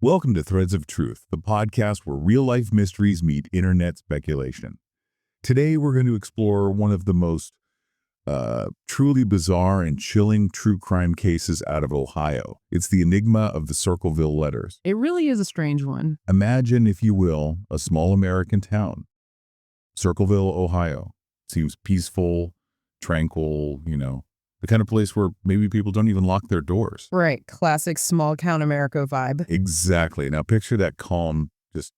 Welcome to Threads of Truth, the podcast where real-life mysteries meet internet speculation. Today, we're going to explore one of the most truly bizarre and chilling true crime cases out of Ohio. It's the enigma of the Circleville Letters. It really is a strange one. Imagine, if you will, a small American town. Circleville, Ohio. Seems peaceful, tranquil, the kind of place where maybe people don't even lock their doors. Right. Classic small town America vibe. Exactly. Now picture that calm just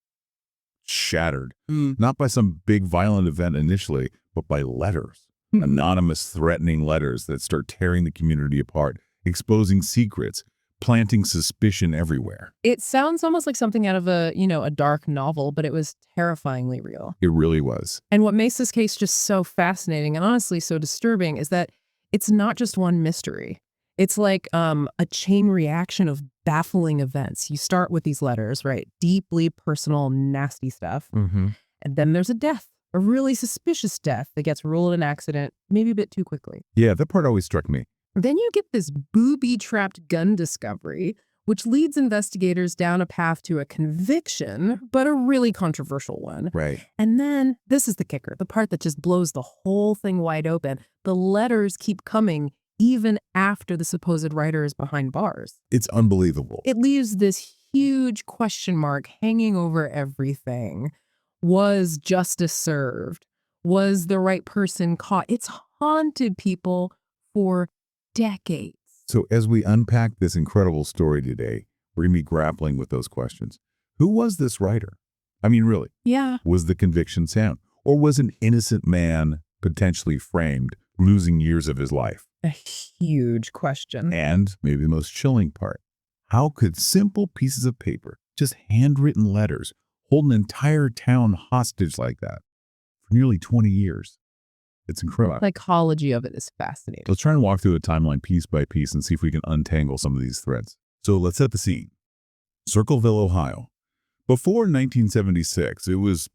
shattered, not by some big violent event initially, but by letters. Anonymous, threatening letters that start tearing the community apart, exposing secrets, planting suspicion everywhere. It sounds almost like something out of a dark novel, but it was terrifyingly real. It really was. And what makes this case just so fascinating and honestly so disturbing is that it's not just one mystery. It's like a chain reaction of baffling events. You start with these letters, right? Deeply personal, nasty stuff. And then there's a death, a really suspicious death that gets ruled an accident, maybe a bit too quickly. Yeah, that part always struck me. Then you get this booby-trapped gun discovery, which leads investigators down a path to a conviction, but a really controversial one. Right. And then, this is the kicker, the part that just blows the whole thing wide open. The letters keep coming even after the supposed writer is behind bars. It's unbelievable. It leaves this huge question mark hanging over everything. Was justice served? Was the right person caught? It's haunted people for decades. So as we unpack this incredible story today, we're going to be grappling with those questions. Who was this writer? I mean, really? Yeah. Was the conviction sound? Or was an innocent man potentially framed, losing years of his life? A huge question. And maybe the most chilling part, how could simple pieces of paper, just handwritten letters, hold an entire town hostage like that for nearly 20 years? It's incredible. The psychology of it is fascinating. Let's try and walk through the timeline piece by piece and see if we can untangle some of these threads. So let's set the scene. Circleville, Ohio. Before 1976, it was,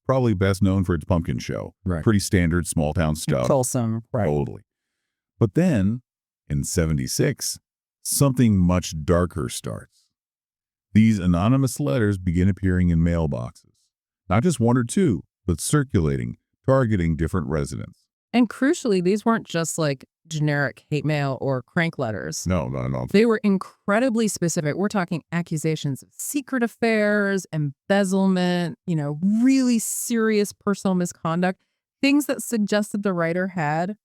probably best known for its pumpkin show. Right. Pretty standard small town stuff. Wholesome. Right. Totally. But then, in 76, something much darker starts. These anonymous letters begin appearing in mailboxes. Not just one or two, but circulating, targeting different residents. And crucially, these weren't just like generic hate mail or crank letters. No, not at all. They were incredibly specific. We're talking accusations of secret affairs, embezzlement, really serious personal misconduct, things that suggested the writer had,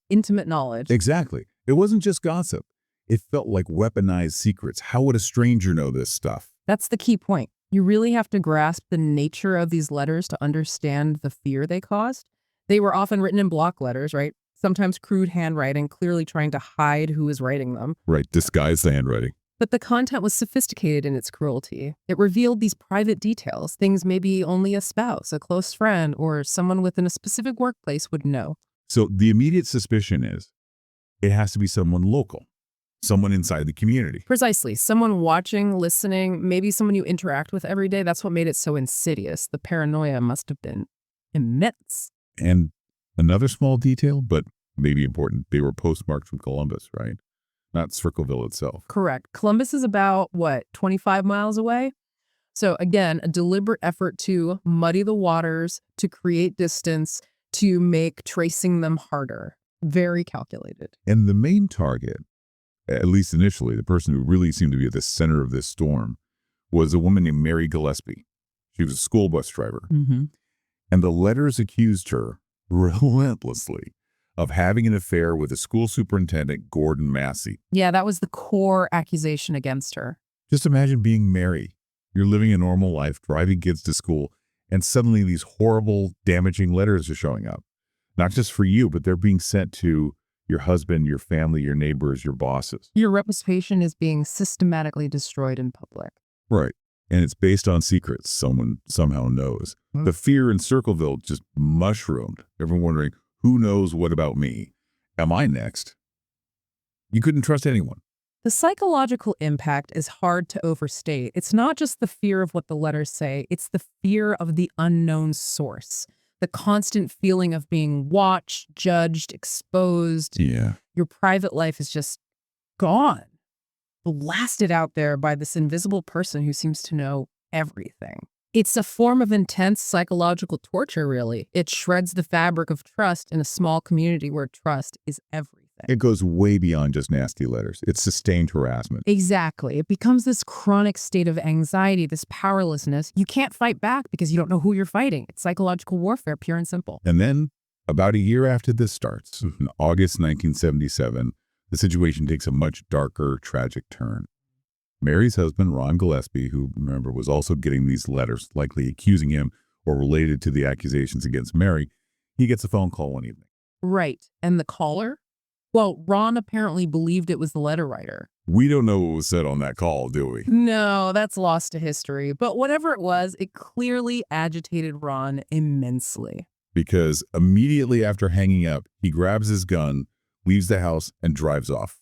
intimate knowledge. Exactly. It wasn't just gossip. It felt like weaponized secrets. How would a stranger know this stuff? That's the key point. You really have to grasp the nature of these letters to understand the fear they caused. They were often written in block letters, right? Sometimes crude handwriting, clearly trying to hide who was writing them. Right, disguise the handwriting. But the content was sophisticated in its cruelty. It revealed these private details, things maybe only a spouse, a close friend, or someone within a specific workplace would know. So the immediate suspicion is it has to be someone local, someone inside the community. Precisely. Someone watching, listening, maybe someone you interact with every day. That's what made it so insidious. The paranoia must have been immense. And another small detail, but maybe important, they were postmarked from Columbus, right? Not Circleville itself. Correct. Columbus is about, 25 miles away? So again, a deliberate effort to muddy the waters, to create distance, to make tracing them harder. Very calculated. And the main target, at least initially, the person who really seemed to be at the center of this storm, was a woman named Mary Gillespie. She was a school bus driver. And the letters accused her relentlessly of having an affair with a school superintendent, Gordon Massey. Yeah, that was the core accusation against her. Just imagine being Mary. You're living a normal life, driving kids to school, and suddenly these horrible, damaging letters are showing up. Not just for you, but they're being sent to your husband, your family, your neighbors, your bosses. Your reputation is being systematically destroyed in public. Right. And it's based on secrets someone somehow knows. The fear in Circleville just mushroomed. Everyone wondering, who knows what about me? Am I next? You couldn't trust anyone. The psychological impact is hard to overstate. It's not just the fear of what the letters say, it's the fear of the unknown source. The constant feeling of being watched, judged, exposed. Yeah. Your private life is just gone. blasted out there by this invisible person who seems to know everything. It's a form of intense psychological torture, really. It shreds the fabric of trust in a small community where trust is everything. It goes way beyond just nasty letters. It's sustained harassment. Exactly. It becomes this chronic state of anxiety, this powerlessness. You can't fight back because you don't know who you're fighting. It's psychological warfare, pure and simple. And then, about a year after this starts, in August 1977, the situation takes a much darker, tragic turn. Mary's husband, Ron Gillespie, who, remember, was also getting these letters, likely accusing him or related to the accusations against Mary, he gets a phone call one evening. Right. And the caller? Well, Ron apparently believed it was the letter writer. We don't know what was said on that call, do we? No, that's lost to history. But whatever it was, it clearly agitated Ron immensely. Because immediately after hanging up, he grabs his gun, leaves the house, and drives off.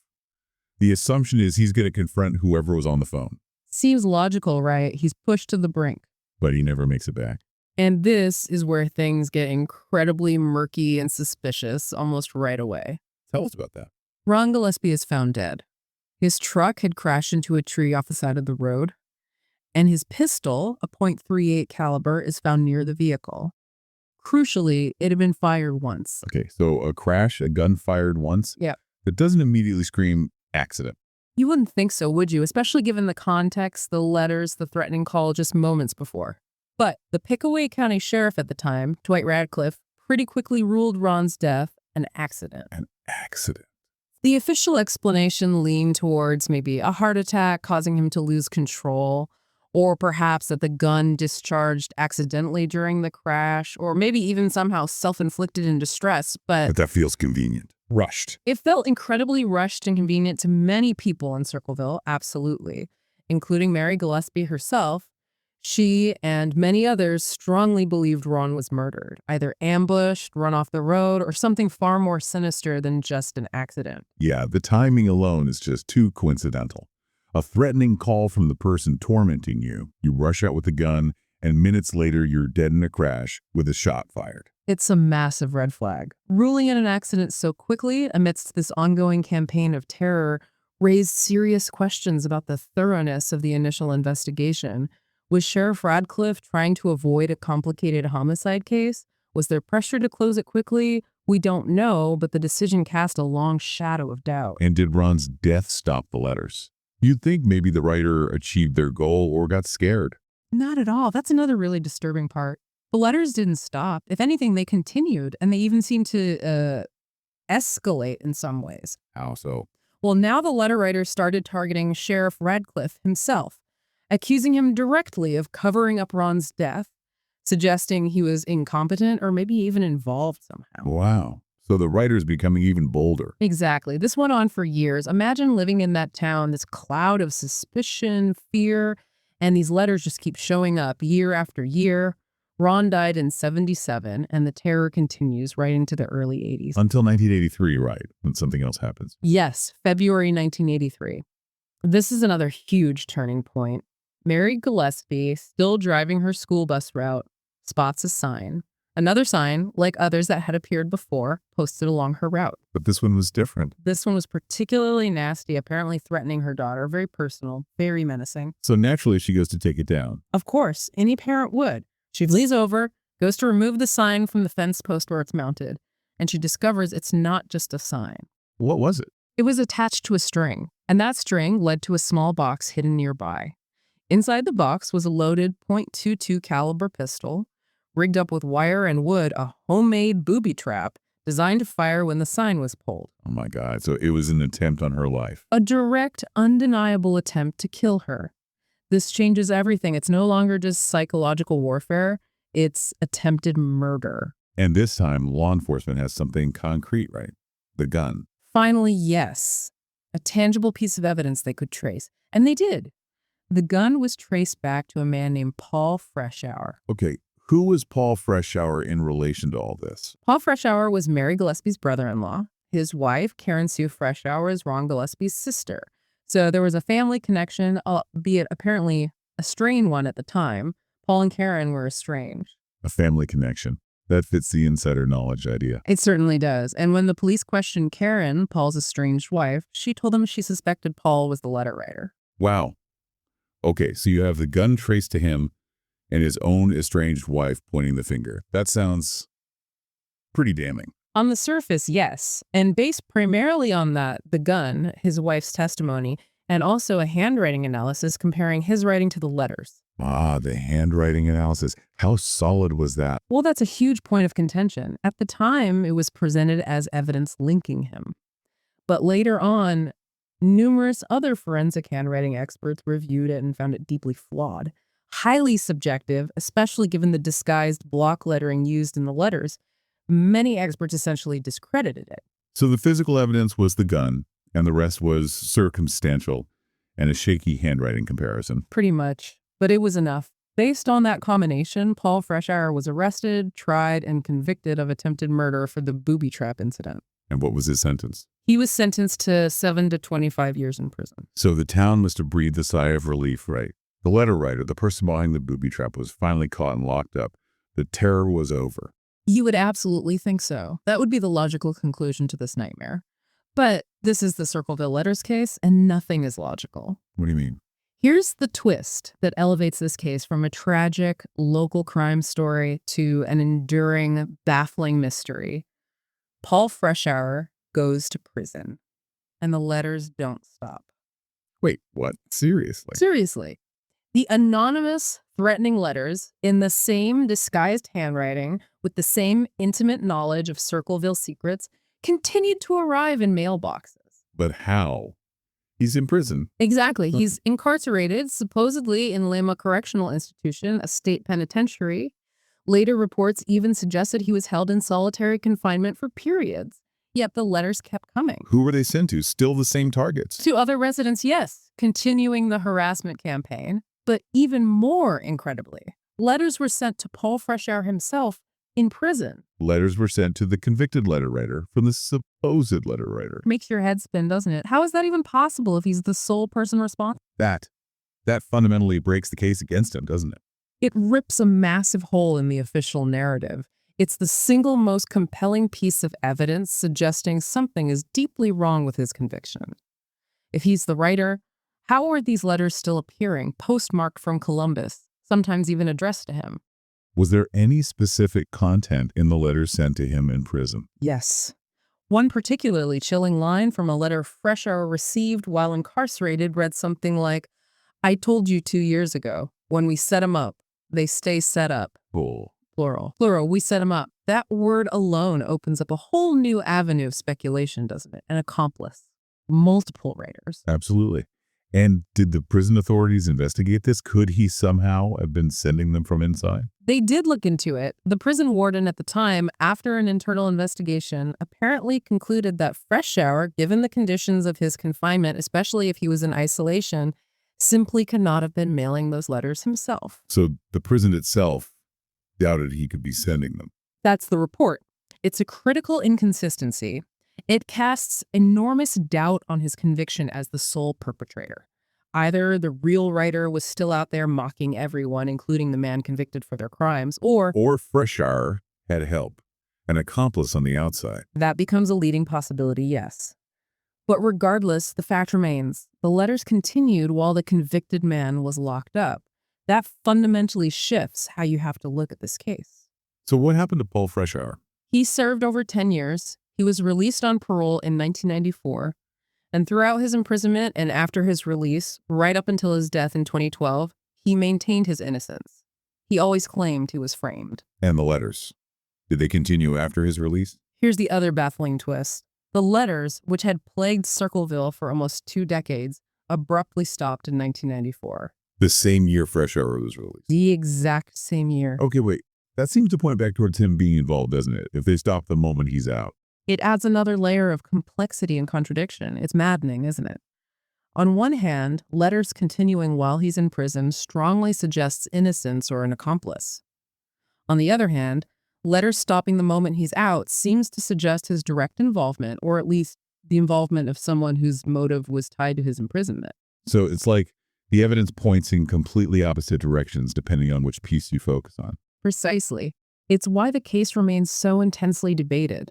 The assumption is he's going to confront whoever was on the phone. Seems logical, right? He's pushed to the brink. But he never makes it back. And this is where things get incredibly murky and suspicious almost right away. Tell us about that. Ron Gillespie is found dead. His truck had crashed into a tree off the side of the road, and his pistol, a .38 caliber, is found near the vehicle. Crucially, it had been fired once. Okay, so a crash, a gun fired once? Yeah. That doesn't immediately scream accident. You wouldn't think so, would you? Especially given the context, the letters, the threatening call just moments before. But the Pickaway County Sheriff at the time, Dwight Radcliffe, pretty quickly ruled Ron's death an accident. An accident. The official explanation leaned towards maybe a heart attack causing him to lose control, or perhaps that the gun discharged accidentally during the crash, or maybe even somehow self-inflicted in distress, But that feels convenient. Rushed. it felt incredibly rushed and convenient to many people in Circleville, absolutely, including Mary Gillespie herself. She and many others strongly believed Ron was murdered, either ambushed, run off the road, or something far more sinister than just an accident. Yeah, the timing alone is just too coincidental. A threatening call from the person tormenting you, you rush out with a gun, and minutes later you're dead in a crash with a shot fired. It's a massive red flag. Ruling it an accident so quickly amidst this ongoing campaign of terror raised serious questions about the thoroughness of the initial investigation. Was Sheriff Radcliffe trying to avoid a complicated homicide case? Was there pressure to close it quickly? We don't know, but the decision cast a long shadow of doubt. And did Ron's death stop the letters? You'd think maybe the writer achieved their goal or got scared. Not at all. That's another really disturbing part. The letters didn't stop. If anything, they continued, and they even seemed to escalate in some ways. How so? Well, now the letter writer started targeting Sheriff Radcliffe himself, accusing him directly of covering up Ron's death, suggesting he was incompetent or maybe even involved somehow. Wow. So the writer's becoming even bolder. Exactly. This went on for years. Imagine living in that town, this cloud of suspicion, fear, and these letters just keep showing up year after year. Ron died in 1977, and the terror continues right into the early 80s. Until 1983, right, when something else happens. Yes, February 1983. This is another huge turning point. Mary Gillespie, still driving her school bus route, spots a sign. Another sign, like others that had appeared before, posted along her route. But this one was different. This one was particularly nasty, apparently threatening her daughter, very personal, very menacing. So naturally, she goes to take it down. Of course, any parent would. She flees over, goes to remove the sign from the fence post where it's mounted, and she discovers it's not just a sign. What was it? It was attached to a string, and that string led to a small box hidden nearby. Inside the box was a loaded .22 caliber pistol, rigged up with wire and wood, a homemade booby trap designed to fire when the sign was pulled. Oh my God, so it was an attempt on her life. A direct, undeniable attempt to kill her. This changes everything. It's no longer just psychological warfare, it's attempted murder. And this time, law enforcement has something concrete, right? The gun. Finally, yes. A tangible piece of evidence they could trace. And they did. The gun was traced back to a man named Paul Freshour. Okay, who was Paul Freshour in relation to all this? Paul Freshour was Mary Gillespie's brother-in-law. His wife, Karen Sue Freshour, is Ron Gillespie's sister. So there was a family connection, albeit apparently a strained one at the time. Paul and Karen were estranged. A family connection. That fits the insider knowledge idea. It certainly does. And when the police questioned Karen, Paul's estranged wife, she told them she suspected Paul was the letter writer. Wow. Okay, so you have the gun traced to him and his own estranged wife pointing the finger. That sounds pretty damning. On the surface, yes. And based primarily on the gun, his wife's testimony, and also a handwriting analysis comparing his writing to the letters. Ah, the handwriting analysis. How solid was that? Well, that's a huge point of contention. At the time, it was presented as evidence linking him. But later on, numerous other forensic handwriting experts reviewed it and found it deeply flawed. Highly subjective, especially given the disguised block lettering used in the letters. Many experts essentially discredited it. So the physical evidence was the gun, and the rest was circumstantial and a shaky handwriting comparison. Pretty much. But it was enough. Based on that combination, Paul Freshour was arrested, tried, and convicted of attempted murder for the booby trap incident. And what was his sentence? He was sentenced to 7 to 25 years in prison. So the town must have breathed a sigh of relief, right? The letter writer, the person behind the booby trap, was finally caught and locked up. The terror was over. You would absolutely think so. That would be the logical conclusion to this nightmare. But this is the Circleville Letters case, and nothing is logical. What do you mean? Here's the twist that elevates this case from a tragic local crime story to an enduring, baffling mystery. Paul Freshour goes to prison, and the letters don't stop. Wait, what? Seriously? Seriously. The anonymous, threatening letters in the same disguised handwriting with the same intimate knowledge of Circleville secrets continued to arrive in mailboxes. But how? He's in prison. Exactly. He's incarcerated, supposedly in Lima Correctional Institution, a state penitentiary. Later reports even suggested he was held in solitary confinement for periods. Yet the letters kept coming. Who were they sent to? Still the same targets? To other residents, yes, continuing the harassment campaign. But even more incredibly, letters were sent to Paul Freshour himself in prison. Letters were sent to the convicted letter writer from the supposed letter writer. Makes your head spin, doesn't it? How is that even possible if he's the sole person responsible? That fundamentally breaks the case against him, doesn't it? It rips a massive hole in the official narrative. It's the single most compelling piece of evidence suggesting something is deeply wrong with his conviction. If he's the writer, how are these letters still appearing, postmarked from Columbus, sometimes even addressed to him? Was there any specific content in the letters sent to him in prison? Yes. One particularly chilling line from a letter Freshour received while incarcerated read something like, "I told you 2 years ago, when we set them up, they stay set up." Oh. Plural. Plural, we set them up. That word alone opens up a whole new avenue of speculation, doesn't it? An accomplice. Multiple writers. Absolutely. And did the prison authorities investigate this? Could he somehow have been sending them from inside? They did look into it. The prison warden at the time, after an internal investigation, apparently concluded that Freshour, given the conditions of his confinement, especially if he was in isolation, simply could not have been mailing those letters himself. So the prison itself doubted he could be sending them. That's the report. It's a critical inconsistency. It casts enormous doubt on his conviction as the sole perpetrator. Either the real writer was still out there mocking everyone, including the man convicted for their crimes, or Freshour had help, an accomplice on the outside. that becomes a leading possibility, yes. But regardless, the fact remains, the letters continued while the convicted man was locked up. That fundamentally shifts how you have to look at this case. So what happened to Paul Freshour? He served over 10 years. He was released on parole in 1994, and throughout his imprisonment and after his release, right up until his death in 2012, he maintained his innocence. He always claimed he was framed. And the letters. Did they continue after his release? Here's the other baffling twist. The letters, which had plagued Circleville for almost 2 decades, abruptly stopped in 1994. The same year Freshour was released. The exact same year. Okay, wait. That seems to point back towards him being involved, doesn't it? If they stop the moment he's out. It adds another layer of complexity and contradiction. It's maddening, isn't it? On one hand, letters continuing while he's in prison strongly suggests innocence or an accomplice. On the other hand, letters stopping the moment he's out seems to suggest his direct involvement, or at least the involvement of someone whose motive was tied to his imprisonment. So it's like the evidence points in completely opposite directions depending on which piece you focus on. Precisely. It's why the case remains so intensely debated.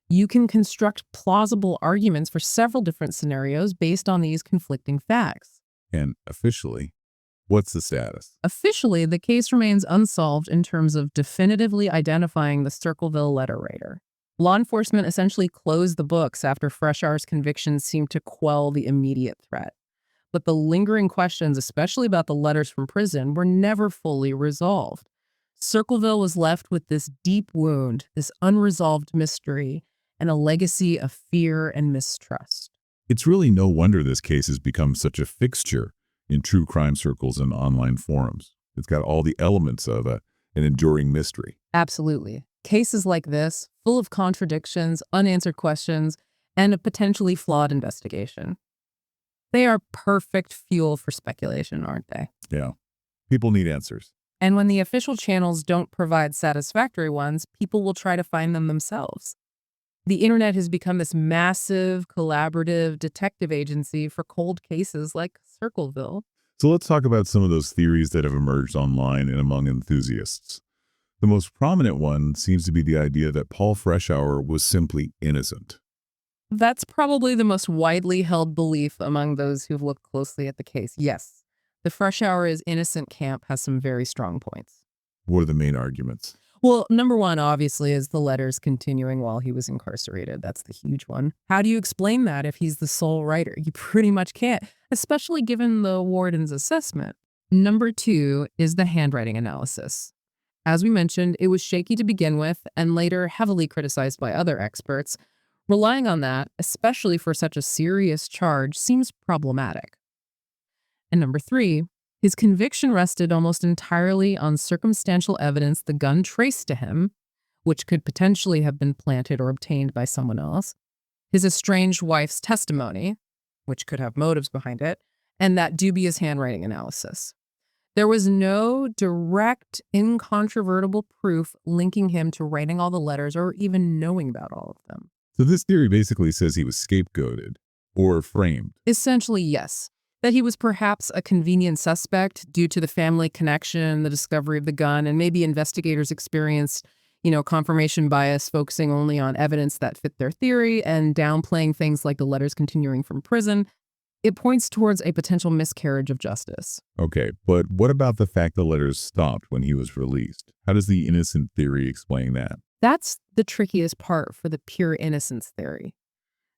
You can construct plausible arguments for several different scenarios based on these conflicting facts. And officially, what's the status? Officially, the case remains unsolved in terms of definitively identifying the Circleville letter writer. Law enforcement essentially closed the books after Freshour's convictions seemed to quell the immediate threat. But the lingering questions, especially about the letters from prison, were never fully resolved. Circleville was left with this deep wound, this unresolved mystery, and a legacy of fear and mistrust. It's really no wonder this case has become such a fixture in true crime circles and online forums. It's got all the elements of an enduring mystery. Absolutely. Cases like this, full of contradictions, unanswered questions, and a potentially flawed investigation. They are perfect fuel for speculation, aren't they? Yeah. People need answers. And when the official channels don't provide satisfactory ones, people will try to find them themselves. The internet has become this massive, collaborative detective agency for cold cases like Circleville. So let's talk about some of those theories that have emerged online and among enthusiasts. The most prominent one seems to be the idea that Paul Freshour was simply innocent. That's probably the most widely held belief among those who've looked closely at the case. Yes, the Freshour is innocent camp has some very strong points. What are the main arguments? Well, number one, obviously, is the letters continuing while he was incarcerated. That's the huge one. How do you explain that if he's the sole writer? You pretty much can't, especially given the warden's assessment. Number two is the handwriting analysis. As we mentioned, it was shaky to begin with and later heavily criticized by other experts. Relying on that, especially for such a serious charge, seems problematic. And number three, his conviction rested almost entirely on circumstantial evidence the gun traced to him, which could potentially have been planted or obtained by someone else, his estranged wife's testimony, which could have motives behind it, and that dubious handwriting analysis. There was no direct, incontrovertible proof linking him to writing all the letters or even knowing about all of them. So this theory basically says he was scapegoated or framed. Essentially, yes. That he was perhaps a convenient suspect due to the family connection, the discovery of the gun, and maybe investigators experienced, confirmation bias, focusing only on evidence that fit their theory and downplaying things like the letters continuing from prison. It points towards a potential miscarriage of justice. Okay, but what about the fact the letters stopped when he was released? How does the innocent theory explain that? That's the trickiest part for the pure innocence theory.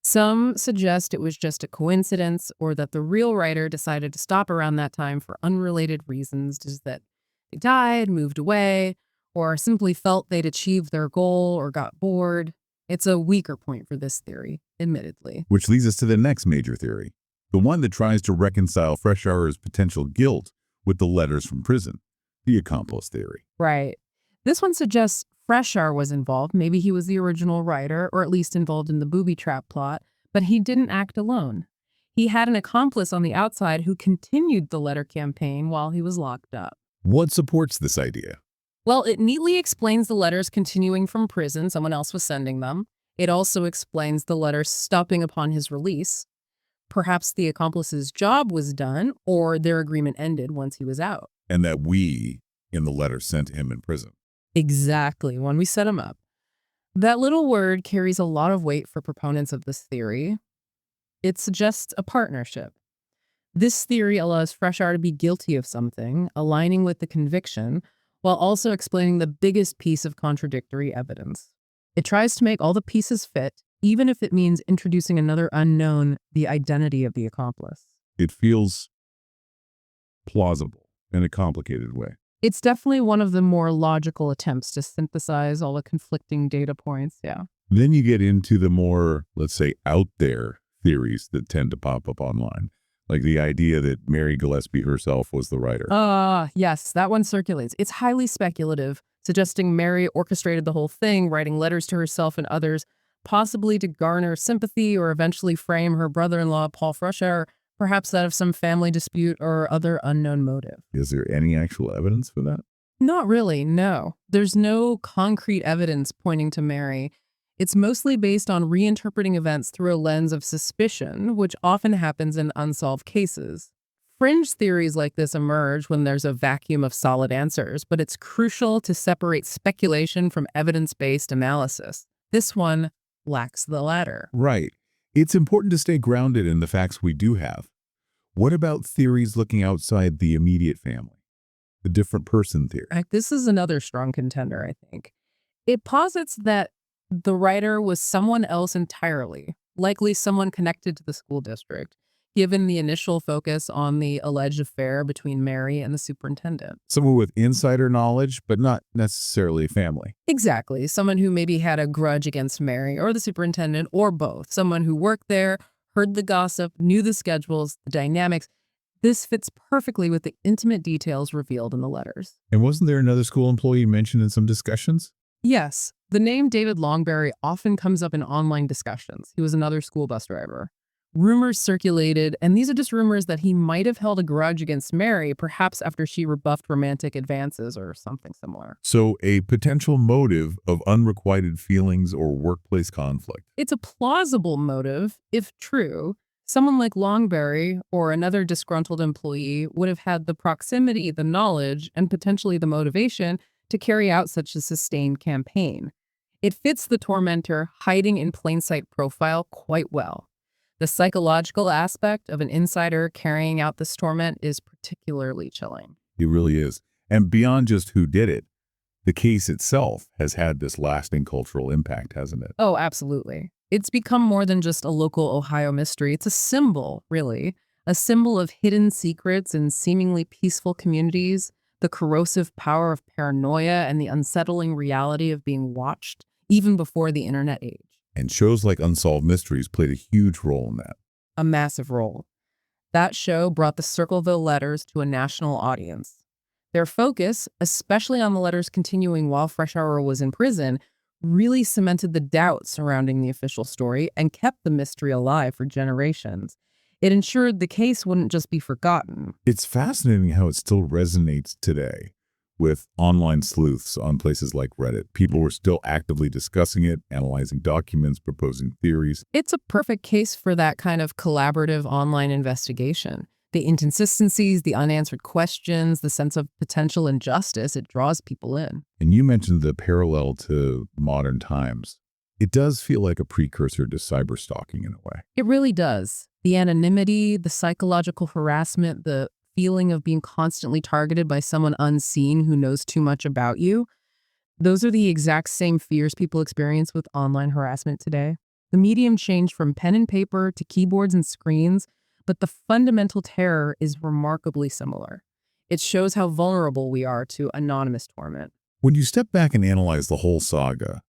Some suggest it was just a coincidence or that the real writer decided to stop around that time for unrelated reasons, just that they died, moved away, or simply felt they'd achieved their goal or got bored. It's a weaker point for this theory, admittedly. Which leads us to the next major theory, the one that tries to reconcile Freshour's potential guilt with the letters from prison, the accomplice theory. Right. This one suggests Freshour was involved. Maybe he was the original writer, or at least involved in the booby trap plot, but he didn't act alone. He had an accomplice on the outside who continued the letter campaign while he was locked up. What supports this idea? Well, it neatly explains the letters continuing from prison. Someone else was sending them. It also explains the letters stopping upon his release. Perhaps the accomplice's job was done, or their agreement ended once he was out. And that we, in the letter sent to him in prison. Exactly, when we set him up. That little word carries a lot of weight for proponents of this theory. It suggests a partnership. This theory allows Freshour to be guilty of something, aligning with the conviction, while also explaining the biggest piece of contradictory evidence. It tries to make all the pieces fit, even if it means introducing another unknown, the identity of the accomplice. It feels plausible in a complicated way. It's definitely one of the more logical attempts to synthesize all the conflicting data points, yeah. Then you get into the more, let's say, out there theories that tend to pop up online, like the idea that Mary Gillespie herself was the writer. Yes, that one circulates. It's highly speculative, suggesting Mary orchestrated the whole thing, writing letters to herself and others, possibly to garner sympathy or eventually frame her brother-in-law, Paul Freshour, perhaps out of some family dispute or other unknown motive. Is there any actual evidence for that? Not really, no. There's no concrete evidence pointing to Mary. It's mostly based on reinterpreting events through a lens of suspicion, which often happens in unsolved cases. Fringe theories like this emerge when there's a vacuum of solid answers, but it's crucial to separate speculation from evidence-based analysis. This one lacks the latter. Right. It's important to stay grounded in the facts we do have. What about theories looking outside the immediate family? The different person theory. This is another strong contender, I think. It posits that the writer was someone else entirely, likely someone connected to the school district, given the initial focus on the alleged affair between Mary and the superintendent. Someone with insider knowledge, but not necessarily family. Exactly. Someone who maybe had a grudge against Mary or the superintendent or both. Someone who worked there, heard the gossip, knew the schedules, the dynamics. This fits perfectly with the intimate details revealed in the letters. And wasn't there another school employee mentioned in some discussions? Yes, the name David Longberry often comes up in online discussions. He was another school bus driver. Rumors circulated, and these are just rumors that he might have held a grudge against Mary, perhaps after she rebuffed romantic advances or something similar. So a potential motive of unrequited feelings or workplace conflict. It's a plausible motive, if true. Someone like Longberry or another disgruntled employee would have had the proximity, the knowledge, and potentially the motivation to carry out such a sustained campaign. It fits the tormentor hiding in plain sight profile quite well. The psychological aspect of an insider carrying out this torment is particularly chilling. It really is. And beyond just who did it, the case itself has had this lasting cultural impact, hasn't it? Oh, absolutely. It's become more than just a local Ohio mystery. It's a symbol, really. A symbol of hidden secrets in seemingly peaceful communities, the corrosive power of paranoia, and the unsettling reality of being watched, even before the internet age. And shows like Unsolved Mysteries played a huge role in that. A massive role. That show brought the Circleville Letters to a national audience. Their focus, especially on the letters continuing while Fresh Hour was in prison, really cemented the doubt surrounding the official story and kept the mystery alive for generations. It ensured the case wouldn't just be forgotten. It's fascinating how it still resonates today. With online sleuths on places like Reddit, people were still actively discussing it, analyzing documents, proposing theories. It's a perfect case for that kind of collaborative online investigation. The inconsistencies, the unanswered questions, the sense of potential injustice, it draws people in. And you mentioned the parallel to modern times. It does feel like a precursor to cyberstalking in a way. It really does. The anonymity, the psychological harassment, the feeling of being constantly targeted by someone unseen who knows too much about you. Those are the exact same fears people experience with online harassment today. The medium changed from pen and paper to keyboards and screens, but the fundamental terror is remarkably similar. It shows how vulnerable we are to anonymous torment. When you step back and analyze the whole saga,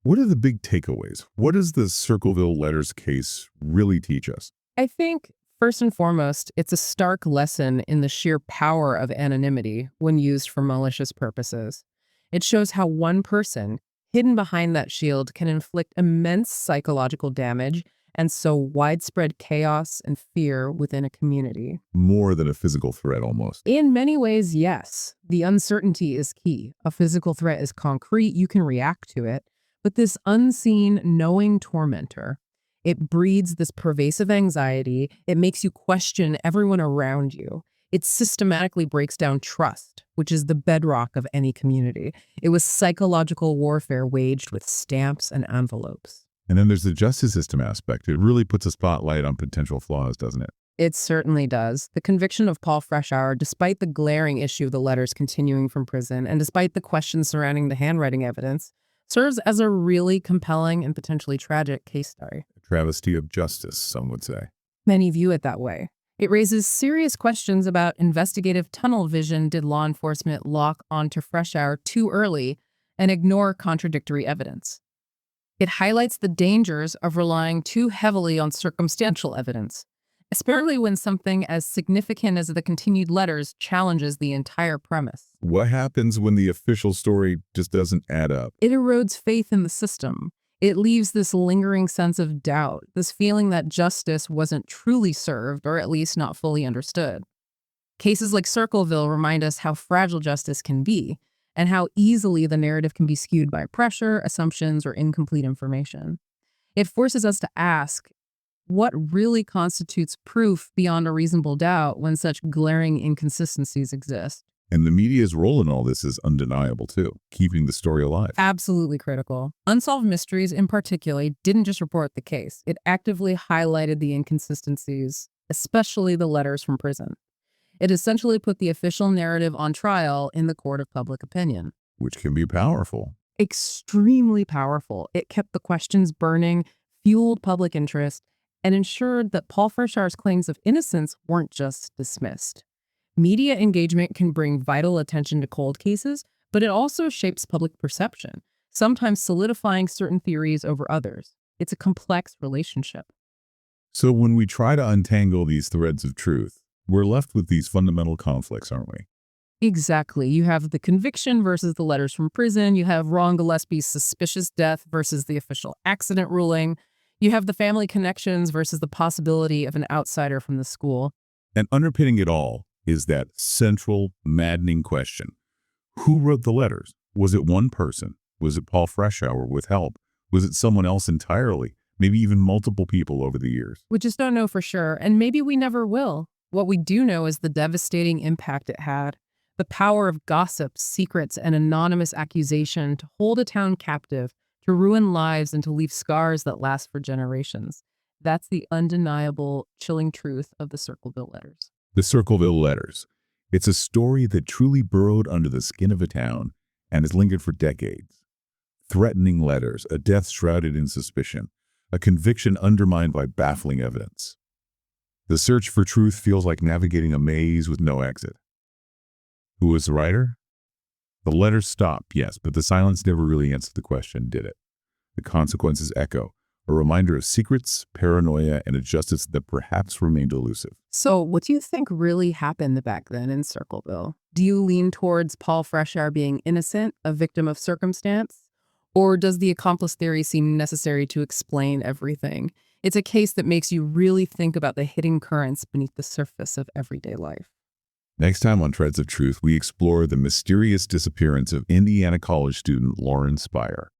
what are the big takeaways? What does the Circleville Letters case really teach us? I think first and foremost, it's a stark lesson in the sheer power of anonymity when used for malicious purposes. It shows how one person, hidden behind that shield, can inflict immense psychological damage and sow widespread chaos and fear within a community. More than a physical threat, almost. In many ways, yes. The uncertainty is key. A physical threat is concrete, you can react to it. But this unseen, knowing tormentor, it breeds this pervasive anxiety. It makes you question everyone around you. It systematically breaks down trust, which is the bedrock of any community. It was psychological warfare waged with stamps and envelopes. And then there's the justice system aspect. It really puts a spotlight on potential flaws, doesn't it? It certainly does. The conviction of Paul Freshour, despite the glaring issue of the letters continuing from prison, and despite the questions surrounding the handwriting evidence, serves as a really compelling and potentially tragic case study. A travesty of justice, some would say. Many view it that way. It raises serious questions about investigative tunnel vision. Did law enforcement lock onto Freshour too early and ignore contradictory evidence? It highlights the dangers of relying too heavily on circumstantial evidence, especially when something as significant as the continued letters challenges the entire premise. What happens when the official story just doesn't add up? It erodes faith in the system. It leaves this lingering sense of doubt, this feeling that justice wasn't truly served, or at least not fully understood. Cases like Circleville remind us how fragile justice can be, and how easily the narrative can be skewed by pressure, assumptions, or incomplete information. It forces us to ask, What really constitutes proof beyond a reasonable doubt when such glaring inconsistencies exist? And the media's role in all this is undeniable, too, keeping the story alive. Absolutely critical. Unsolved Mysteries, in particular, didn't just report the case. It actively highlighted the inconsistencies, especially the letters from prison. It essentially put the official narrative on trial in the court of public opinion. Which can be powerful. Extremely powerful. It kept the questions burning, fueled public interest, and ensured that Paul Freshour's claims of innocence weren't just dismissed. Media engagement can bring vital attention to cold cases, but it also shapes public perception, sometimes solidifying certain theories over others. It's a complex relationship. So when we try to untangle these threads of truth, we're left with these fundamental conflicts, aren't we? Exactly. You have the conviction versus the letters from prison. You have Ron Gillespie's suspicious death versus the official accident ruling. You have the family connections versus the possibility of an outsider from the school. And underpinning it all is that central, maddening question. Who wrote the letters? Was it one person? Was it Paul Freshour with help? Was it someone else entirely? Maybe even multiple people over the years? We just don't know for sure, and maybe we never will. What we do know is the devastating impact it had. The power of gossip, secrets, and anonymous accusation to hold a town captive, to ruin lives, and to leave scars that last for generations. That's the undeniable, chilling truth of the Circleville Letters. The Circleville Letters. It's a story that truly burrowed under the skin of a town and has lingered for decades. Threatening letters, a death shrouded in suspicion, a conviction undermined by baffling evidence. The search for truth feels like navigating a maze with no exit. Who was the writer? The letters stop, yes, but the silence never really answered the question, did it? The consequences echo, a reminder of secrets, paranoia, and a justice that perhaps remained elusive. So what do you think really happened back then in Circleville? Do you lean towards Paul Freshour being innocent, a victim of circumstance? Or does the accomplice theory seem necessary to explain everything? It's a case that makes you really think about the hidden currents beneath the surface of everyday life. Next time on Threads of Truth, we explore the mysterious disappearance of Indiana college student Lauren Spire.